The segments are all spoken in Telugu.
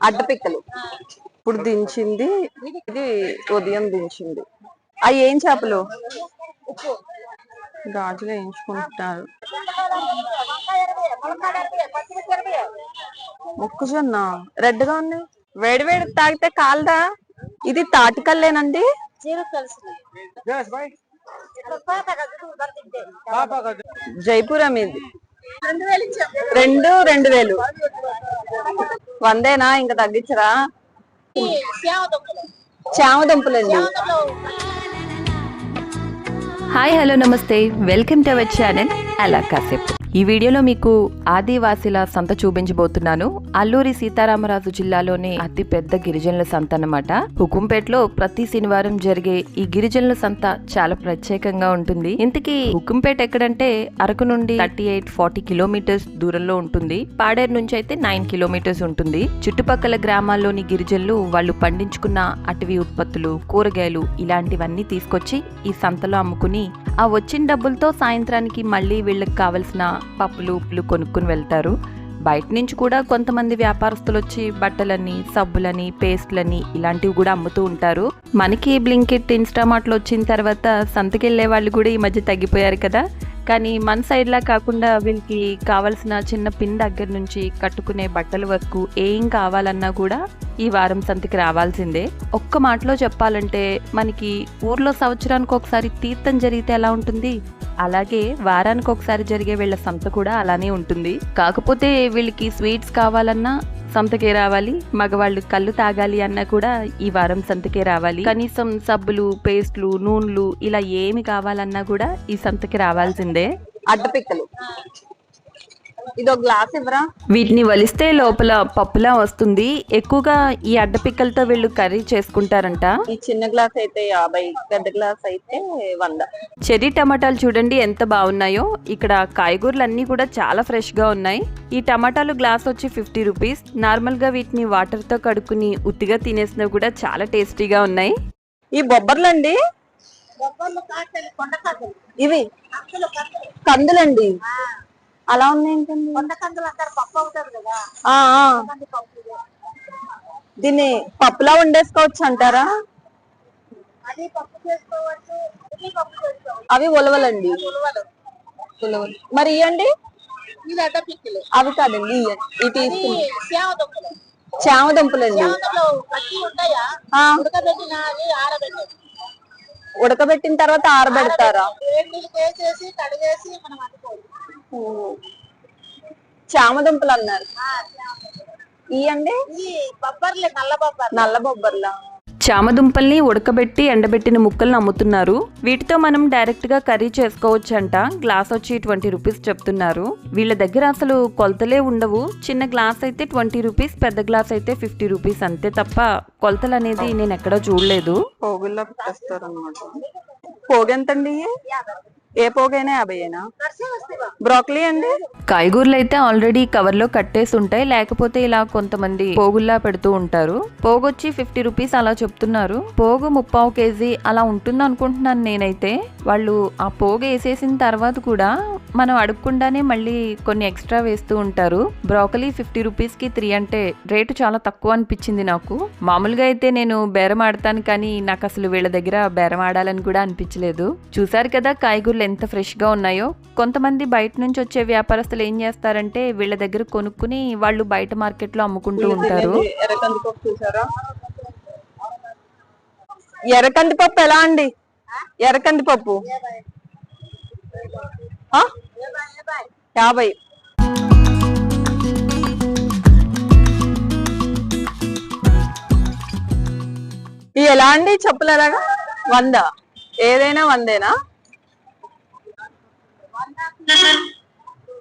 అడ్డపిక్కలు ఇప్పుడు దించింది, ఇది ఉదయం దించింది. అవి ఏం చేపలు? గాజులు వేయించుకుంటున్నారు. మొక్కజొన్న రెడ్ గా ఉంది. వేడి వేడి తాగితే కాలదా? ఇది తాటికల్లేనండి. జైపురం ఇది 2000 వందేనా? ఇంకా తగ్గించరా? చామదుంపలండి. హాయ్ హలో నమస్తే, వెల్కమ్ టు అవర్ ఛానల్ అలా కాసేపు. ఈ వీడియోలో మీకు ఆదివాసీల సంత చూపించబోతున్నాను. అల్లూరి సీతారామరాజు జిల్లాలోని అతి పెద్ద గిరిజనుల సంత అన్నమాట. హుకుంపేటలో ప్రతి శనివారం జరిగే ఈ గిరిజనుల సంత చాలా ప్రత్యేకంగా ఉంటుంది. ఇంతకీ హుకుంపేట ఎక్కడంటే అరకు నుండి 38-40 కిలోమీటర్స్ దూరంలో ఉంటుంది. పాడేరు నుంచి అయితే 9 కిలోమీటర్స్ ఉంటుంది. చుట్టుపక్కల గ్రామాల్లోని గిరిజనులు వాళ్ళు పండించుకున్న అటవీ ఉత్పత్తులు, కూరగాయలు ఇలాంటివన్నీ తీసుకొచ్చి ఈ సంతలో అమ్ముకుని ఆ వచ్చిన డబ్బులతో సాయంత్రానికి మళ్ళీ వీళ్ళకి కావలసిన పప్పులు ఉప్పులు కొనుక్కుని వెళ్తారు. బయట నుంచి కూడా కొంతమంది వ్యాపారస్తులు వచ్చి బట్టలని, సబ్బులని, పేస్ట్లని ఇలాంటివి కూడా అమ్ముతూ ఉంటారు. మనకి బ్లింకిట్, ఇన్స్టామార్ట్లో వచ్చిన తర్వాత సంతకెళ్లే వాళ్ళు కూడా ఈ మధ్య తగ్గిపోయారు కదా. కానీ మన సైడ్ లా కాకుండా వీళ్ళకి కావాల్సిన చిన్న పిన్ దగ్గర నుంచి కట్టుకునే బట్టల వరకు ఏం కావాలన్నా కూడా ఈ వారం సంతకి రావాల్సిందే. ఒక్క మాటలో చెప్పాలంటే మనకి ఊర్లో సంవత్సరానికి ఒకసారి తీర్థం జరిగితే ఎలా ఉంటుంది, అలాగే వారానికి ఒకసారి జరిగే వీళ్ళ సంత కూడా అలానే ఉంటుంది. కాకపోతే వీళ్ళకి స్వీట్స్ కావాలన్నా సంతకే రావాలి, మగవాళ్ళు కళ్ళు తాగాలి అన్నా కూడా ఈ వారం సంతకే రావాలి. కనీసం సబ్బులు, పేస్ట్లు, నూనెలు ఇలా ఏమి కావాలన్నా కూడా ఈ సంతకి రావాల్సిందే. అడ్డపిక్కలు ఇదో గ్లాస్ ఇవ్వరా? వీటిని వలిస్తే లోపల పప్పులా వస్తుంది. ఎక్కువగా ఈ అడ్డపిక్కలతో వీళ్ళు కర్రీ చేసుకుంటారంట. ఈ చిన్న గ్లాస్ అయితే 50, పెద్ద గ్లాస్ అయితే 100. చెర్రీ టమాటాలు చూడండి ఎంత బాగున్నాయో. ఇక్కడ కాయగూరలు అన్ని కూడా చాలా ఫ్రెష్ గా ఉన్నాయి. ఈ టమాటాలు గ్లాస్ వచ్చి 50 రూపీస్. నార్మల్ గా వీటిని వాటర్ తో కడుక్కుని ఉత్తిగా తినేసినవి కూడా చాలా టేస్టీగా ఉన్నాయి. ఈ బొబ్బర్లండి, ఇవి కందులండి. అలా ఉన్నాయి. దీన్ని పప్పులా వండేసుకోవచ్చు అంటారా? అవి ఉలవలండి. మరి ఇవ్వండి. అవి కాదండి, ఇవి తీసుకుని చామదుంపలండి. ఉడకబెట్టిన తర్వాత ఆరబెడతారా? చామదుంపలు అన్నారు. ఇయ్యండి. నల్ల బొబ్బర్లా. చామదుంపల్ని ఉడకబెట్టి ఎండబెట్టిన ముక్కల్ని అమ్ముతున్నారు. వీటితో మనం డైరెక్ట్ గా కర్రీ చేసుకోవచ్చు అంట. గ్లాస్ వచ్చి 20 రూపీస్ చెప్తున్నారు. వీళ్ళ దగ్గర అసలు కొలతలే ఉండవు. చిన్న గ్లాస్ అయితే 20 రూపీస్, పెద్ద గ్లాస్ అయితే 50 రూపీస్ అంతే తప్ప కొలతలు అనేది నేను ఎక్కడా చూడలేదు. పోగుల్లో పెట్టేస్తారు అన్నమాట. పోగు ఎంతండి? ఏ పోగైనా 50. బ్రోకలీ అండి. కాయగూరలు అయితే ఆల్రెడీ కవర్ లో కట్టేసి ఉంటాయి, లేకపోతే ఇలా కొంతమంది పోగుల్లా పెడుతూ ఉంటారు. పోగు వచ్చి 50 రూపీస్ అలా చెప్తున్నారు. పోగు 3/4 కేజీ అలా ఉంటుంది అనుకుంటున్నాను నేనైతే. వాళ్ళు ఆ పోగు వేసేసిన తర్వాత కూడా మనం అడుక్కుండానే మళ్ళీ కొన్ని ఎక్స్ట్రా వేస్తూ ఉంటారు. బ్రోకలీ 50 రూపీస్ కి 3 అంటే రేటు చాలా తక్కువ అనిపించింది నాకు. మామూలుగా అయితే నేను బేరం ఆడతాను, కానీ నాకు అసలు వీళ్ళ దగ్గర బేరం ఆడాలని కూడా అనిపించలేదు. చూసారు కదా కాయగూరలు ఎంత ఫ్రెష్ గా ఉన్నాయో. కొంతమంది బయట నుంచి వచ్చే వ్యాపారస్తులు ఏం చేస్తారంటే వీళ్ళ దగ్గర కొనుక్కుని వాళ్ళు బయట మార్కెట్ లో అమ్ముకుంటూ ఉంటారు. ఎర్రకంది పప్పు ఎలా అండి? ఎర్రకంది పప్పు 50. ఇవి ఎలా అండి? చెప్పులు ఎలాగా? 100. ఏదైనా 100ఏనా?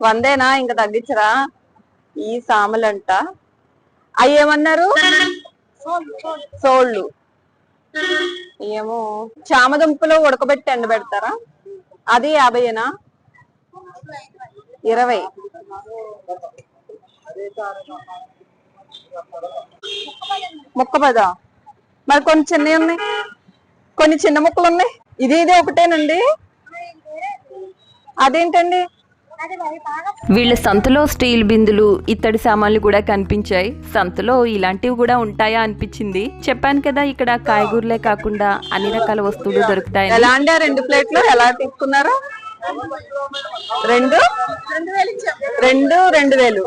100ఏనా? ఇంకా తగ్గించరా? ఈ సామలంట. అవి ఏమన్నారు? సోళ్ళు. ఏమో చామదుంపలు ఉడకబెట్టి ఎండబెడతారా? అది 50ఏనా? 20. ముక్క 10. మరి కొన్ని చిన్నవి ఉన్నాయి, కొన్ని చిన్న ముక్కలు ఉన్నాయి. ఇది ఒకటేనండి. అదేంటండి? వీళ్ళ సంతలో స్టీల్ బిందులు, ఇత్తడి సామాన్లు కూడా కనిపించాయి. సంతలో ఇలాంటివి కూడా ఉంటాయా అనిపించింది. చెప్పాను కదా, ఇక్కడ కాయగూరలే కాకుండా అన్ని రకాల వస్తువులు దొరుకుతాయి. ఎలా అండి 2 ప్లేట్లు ఎలా తీసుకున్నారు? 2000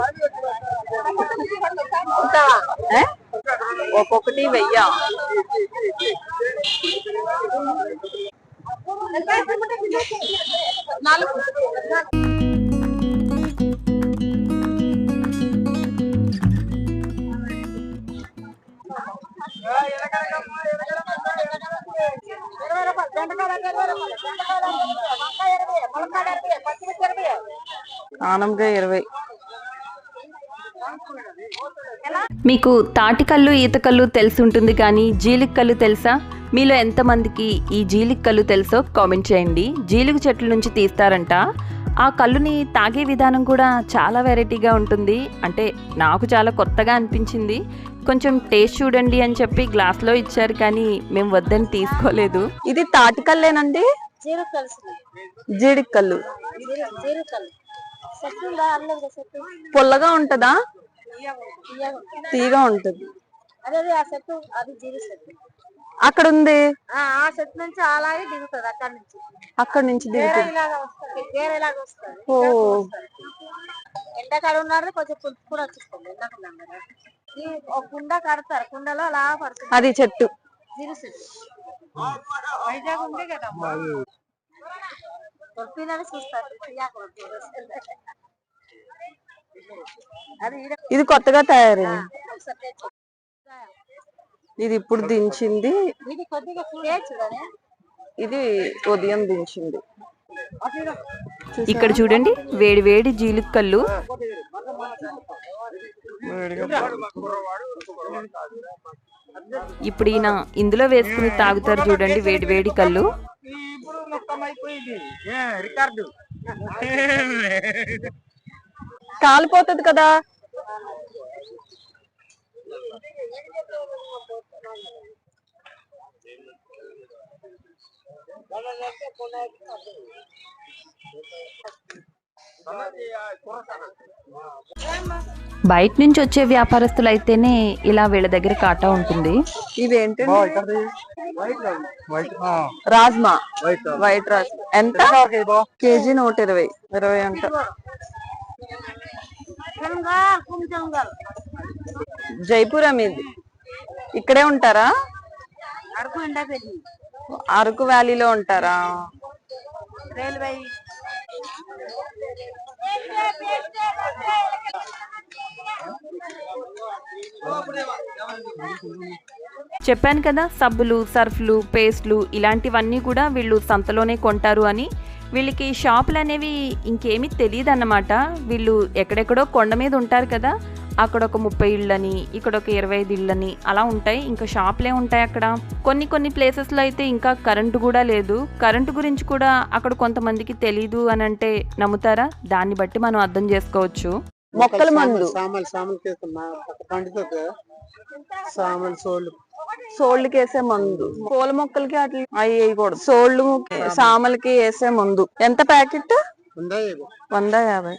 ఒక్కొక్కటి 1000. ఆనంగా 20. మీకు తాటికల్లు, ఈతకల్లు తెలిసి ఉంటుంది, కానీ జీలికల్లు తెలుసా? మీలో ఎంతమందికి ఈ జీలికల్లు తెలుసో కామెంట్ చేయండి. జీలుగు చెట్ల నుంచి తీస్తారంట. ఆ కల్లుని తాగే విధానం కూడా చాలా వెరైటీగా ఉంటుంది. అంటే నాకు చాలా కొత్తగా అనిపించింది. కొంచెం టేస్ట్ చూడండి అని చెప్పి గ్లాస్లో ఇచ్చారు, కానీ మేము వద్దని తీసుకోలేదు. ఇది తాటికల్లేనండి? జీడికల్లు. పుల్లగా ఉంటదా? తీగా ఉంటది. అక్కడ ఉంది. అలాగే దిగుతుంది. అక్కడ నుంచి దిగుతుంది. ఎండాకాలం ఉన్నారు, కొంచెం పులుపు కూడా వచ్చేస్తుంది. ఎండాకాలం కదా ఒక కుండ కడతారు, కుండలో అలా పడుతుంది. అది చెట్టు జీరు చెట్టు వైజాగ్ ఉంది కదా, దొరికిందని చూస్తారు. ఇది కొత్తగా తయారైంది. ఇది ఇప్పుడు దించింది. ఇది కొద్దిగా చూడని, ఇది ఉదయం దించింది. ఇక్కడ చూడండి, వేడి వేడి జీలికల్లు. ఇప్పుడు ఈయన ఇందులో వేసుకుని తాగుతారు చూడండి, వేడి వేడి కళ్ళు. కాలిపోతుంది కదా. బయట నుంచి వచ్చే వ్యాపారస్తులు అయితేనే ఇలా వీళ్ళ దగ్గర కాటా ఉంటుంది. ఇవేంటండి? రాజ్మా, వైట్ రాజ్మా. ఎంత? కేజీ 120. 20 అంట. జైపురం. ఇది ఇక్కడే ఉంటారా? అరకు వ్యాలీలో ఉంటారా? రైల్వే చెప్పాను కదా, సబ్బులు, సర్ఫ్లు, పేస్ట్లు ఇలాంటివన్నీ కూడా వీళ్ళు సంతలోనే కొంటారు అని. వీళ్ళకి షాపులు అనేవి ఇంకేమీ తెలియదు అన్నమాట. వీళ్ళు ఎక్కడెక్కడో కొండ మీద ఉంటారు కదా, అక్కడ ఒక 30 ఇళ్ళని, ఇక్కడ ఒక 25 ఇళ్ళని అలా ఉంటాయి. ఇంకా షాపులే ఉంటాయి అక్కడ. కొన్ని ప్లేసెస్లో అయితే ఇంకా కరెంటు కూడా లేదు. కరెంటు గురించి కూడా అక్కడ కొంతమందికి తెలీదు అని అంటే నమ్ముతారా? దాన్ని బట్టి మనం అర్థం చేసుకోవచ్చు. మొక్కల మందు, సోళ్ళకి వేసే మందు, పూల మొక్కలకి అట్లా అవి వేయకూడదు. సోళ్ళు, సామలకి వేసే మందు. ఎంత ప్యాకెట్? 150.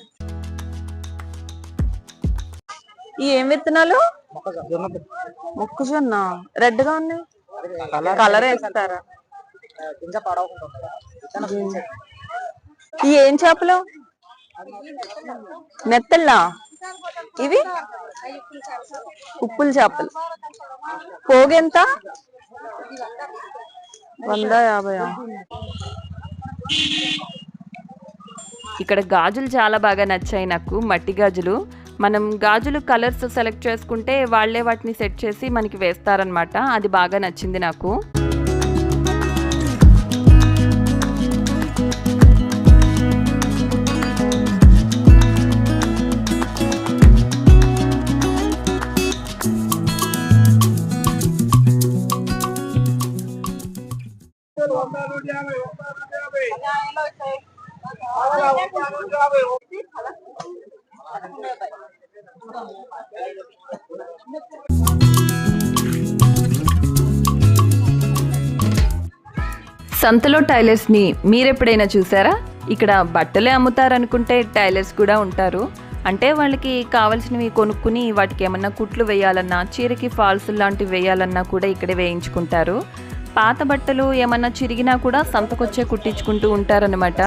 ఈ ఏం విత్తనాలు? మొక్కజొన్న. రెడ్ గా ఉన్నాయి. కలర్ వేస్తారా? ఈ ఏం చేపలు? నెత్తళ్ళా? ఇవి ఉప్పుల చేపలు. పోగెంత? 150. ఇక్కడ గాజులు చాలా బాగా నచ్చాయి నాకు, మట్టి గాజులు. మనం గాజులు కలర్స్ సెలెక్ట్ చేసుకుంటే వాళ్ళే వాటిని సెట్ చేసి మనకి వేస్తారనమాట. అది బాగా నచ్చింది నాకు. సంతలో టైలర్స్ ని మీరెప్పుడైనా చూసారా? ఇక్కడ బట్టలే అమ్ముతారనుకుంటే టైలర్స్ కూడా ఉంటారు. అంటే వాళ్ళకి కావాల్సినవి కొనుక్కుని వాటికి ఏమన్నా కుట్లు వేయాలన్నా, చీరకి ఫాల్స్ లాంటివి వేయాలన్నా కూడా ఇక్కడే వేయించుకుంటారు. పాత బట్టలు ఏమన్నా చిరిగినా కూడా సంతకొచ్చే కుట్టించుకుంటూ ఉంటారనమాట.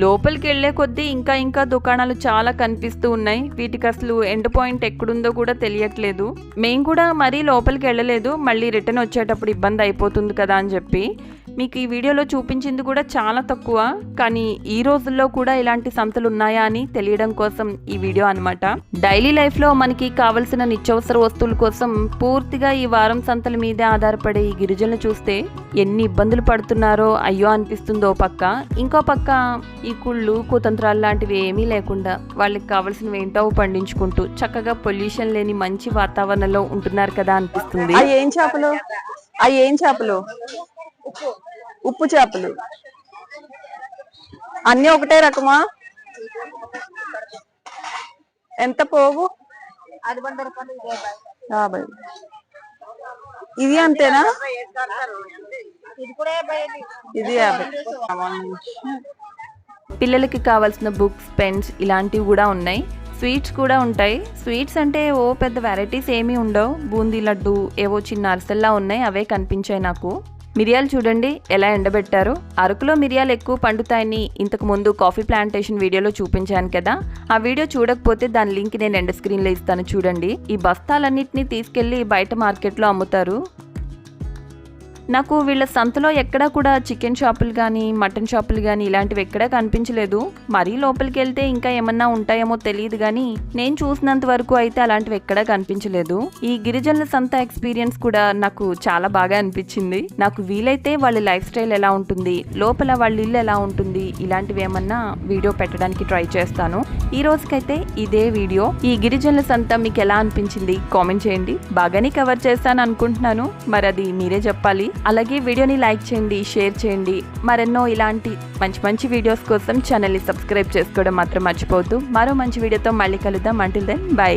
లోపలికి వెళ్లే కొద్దీ ఇంకా ఇంకా దుకాణాలు చాలా కనిపిస్తూ ఉన్నాయి. వీటికి అసలు ఎండ్ పాయింట్ ఎక్కడుందో కూడా తెలియట్లేదు. మేము కూడా మరీ లోపలికి వెళ్ళలేదు, మళ్ళీ రిటర్న్ వచ్చేటప్పుడు ఇబ్బంది అయిపోతుంది కదా అని చెప్పి. మీకు ఈ వీడియోలో చూపించింది కూడా చాలా తక్కువ, కానీ ఈ రోజుల్లో కూడా ఇలాంటి సంతలు ఉన్నాయా అని తెలియడం కోసం ఈ వీడియో అనమాట. డైలీ లైఫ్లో మనకి కావలసిన నిత్యావసర వస్తువుల కోసం పూర్తిగా ఈ వారం సంతల మీదే ఆధారపడే ఈ గిరిజనులు చూస్తే ఎన్ని ఇబ్బందులు పడుతున్నారో అయ్యో అనిపిస్తుందో పక్క. ఇంకో పక్క ఈ కుళ్ళు కుతంత్రాలు లాంటివి ఏమీ లేకుండా వాళ్ళకి కావాల్సినవి ఏంటో పండించుకుంటూ చక్కగా పొల్యూషన్ లేని మంచి వాతావరణంలో ఉంటున్నారు కదా అనిపిస్తుంది. ఏం చేపలు? ఉప్పు చేపలు అన్ని ఒకటే రకమా? ఎంత పోగు? 100 రూపాయలు. 50. ఇది అంతేనా? ఇది 50. పిల్లలకి కావాల్సిన బుక్స్, పెన్స్ ఇలాంటివి కూడా ఉన్నాయి. స్వీట్స్ కూడా ఉంటాయి. స్వీట్స్ అంటే ఓ పెద్ద వెరైటీస్ ఏమీ ఉండవు. బూందీ లడ్డు, ఏవో చిన్న అరిసెల్లా ఉన్నాయి, అవే కనిపించాయి నాకు. మిరియాలు చూడండి ఎలా ఎండబెట్టారు. అరకులో మిరియాలు ఎక్కువ పండుతాయని ఇంతకు ముందు కాఫీ ప్లాంటేషన్ వీడియోలో చూపించాను కదా. ఆ వీడియో చూడకపోతే దాని లింక్ నేను ఎండ్ స్క్రీన్లో ఇస్తాను చూడండి. ఈ బస్తాలన్నింటినీ తీసుకెళ్లి బయట మార్కెట్లో అమ్ముతారు. నాకు వీళ్ళ సంతలో ఎక్కడా కూడా చికెన్ షాపులు కానీ, మటన్ షాపులు కానీ ఇలాంటివి ఎక్కడా కనిపించలేదు. మరీ లోపలికి వెళ్తే ఇంకా ఏమన్నా ఉంటాయేమో తెలియదు కానీ నేను చూసినంత వరకు అయితే అలాంటివి ఎక్కడా కనిపించలేదు. ఈ గిరిజనుల సంత ఎక్స్పీరియన్స్ కూడా నాకు చాలా బాగా అనిపించింది. నాకు వీలైతే వాళ్ళ లైఫ్ స్టైల్ ఎలా ఉంటుంది, లోపల వాళ్ళ ఇల్లు ఎలా ఉంటుంది, ఇలాంటివి ఏమన్నా వీడియో పెట్టడానికి ట్రై చేస్తాను. ఈ రోజుకైతే ఇదే వీడియో. ఈ గిరిజనుల సంత మీకు ఎలా అనిపించింది కామెంట్ చేయండి. బాగానే కవర్ చేస్తాను అనుకుంటున్నాను, మరి అది మీరే చెప్పాలి. అలాగే వీడియోని లైక్ చేయండి, షేర్ చేయండి. మరెన్నో ఇలాంటి మంచి మంచి వీడియోస్ కోసం ఛానల్ని సబ్స్క్రైబ్ చేసుకోవడం మాత్రం మర్చిపోవద్దు. మరో మంచి వీడియోతో మళ్ళీ కలుద్దాం. Until then by.